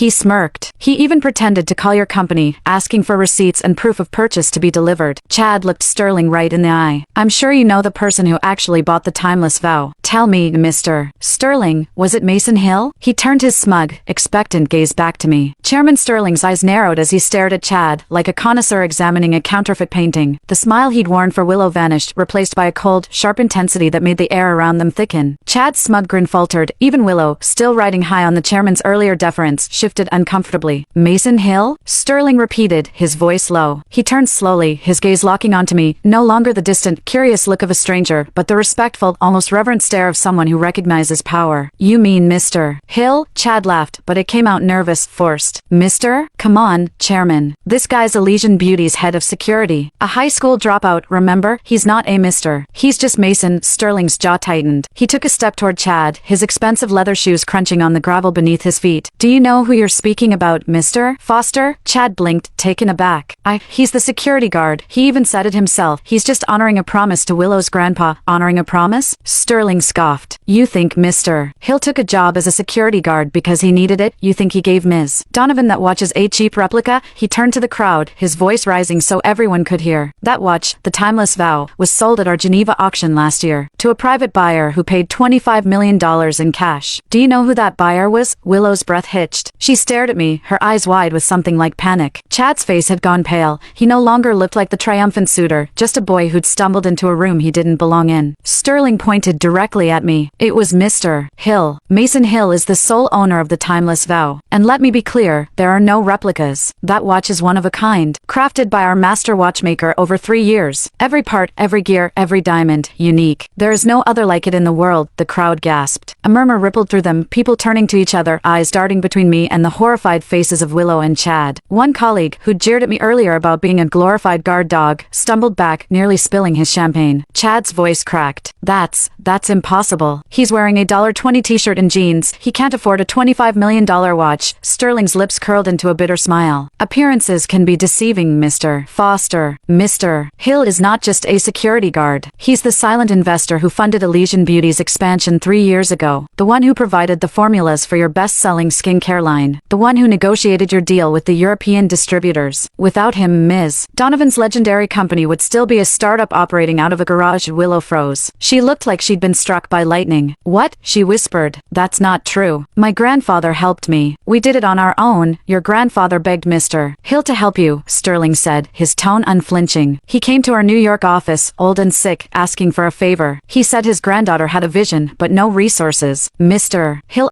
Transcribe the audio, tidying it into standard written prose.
He smirked. He even pretended to call your company, asking for receipts and proof of purchase to be delivered. Chad looked Sterling right in the eye. I'm sure you know the person who actually bought the timeless vow. Tell me, Mr. Sterling, was it Mason Hill? He turned his smug, expectant gaze back to me. Chairman Sterling's eyes narrowed as he stared at Chad, like a connoisseur examining a counterfeit painting. The smile he'd worn for Willow vanished, replaced by a cold, sharp intensity that made the air around them thicken. Chad's smug grin faltered. Even Willow, still riding high on the chairman's earlier deference, shifted uncomfortably. Mason Hill? Sterling repeated, his voice low. He turned slowly, his gaze locking onto me, no longer the distant, curious look of a stranger, but the respectful, almost reverent stare of someone who recognizes power. You mean Mr. Hill? Chad laughed, but it came out nervous, forced. Mr.? Come on, Chairman. This guy's Elysian Beauty's head of security. A high school dropout, remember? He's not a Mr. He's just Mason. Sterling's jaw tightened. He took a step toward Chad, his expensive leather shoes crunching on the gravel beneath his feet. Do you know who you're speaking about, Mr. Foster? Chad blinked, taken aback. He's the security guard. He even said it himself. He's just honoring a promise to Willow's grandpa. Honoring a promise? Sterling scoffed. You think Mr. Hill took a job as a security guard because he needed it? You think he gave Ms. Donovan that watch's a cheap replica? He turned to the crowd, his voice rising so everyone could hear. That watch, the Timeless Vow, was sold at our Geneva auction last year, to a private buyer who paid $25 million in cash. Do you know who that buyer was? Willow's breath hitched. She stared at me, her eyes wide with something like panic. Chad's face had gone pale. He no longer looked like the triumphant suitor, just a boy who'd stumbled into a room he didn't belong in. Sterling pointed directly at me. It was Mr. Hill. Mason Hill is the sole owner of the Timeless Vow. And let me be clear, there are no replicas. That watch is one of a kind, crafted by our master watchmaker over 3 years. Every part, every gear, every diamond, unique. There is no other like it in the world, the crowd gasped. A murmur rippled through them, people turning to each other, eyes darting between me and the horrified faces of Willow and Chad. One colleague, who'd jeered at me earlier about being a glorified guard dog, stumbled back, nearly spilling his champagne. Chad's voice cracked. That's impossible. He's wearing a $20 t-shirt and jeans. He can't afford a $25 million watch. Sterling's lips curled into a bitter smile. Appearances can be deceiving, Mr. Foster. Mr. Hill is not just a security guard. He's the silent investor who funded Elysian Beauty's expansion 3 years ago. The one who provided the formulas for your best-selling skincare line. The one who negotiated your deal with the European distributors. Without him, Ms. Donovan's legendary company would still be a startup operating out of a garage. Willow froze. She looked like she'd been struck by lightning. What? She whispered. That's not true. My grandfather helped me. We did it on our own. Your grandfather begged Mr. Hill to help you, Sterling said, his tone unflinching. He came to our New York office, old and sick, asking for a favor. He said his granddaughter had a vision, but no resources. Mr. Hill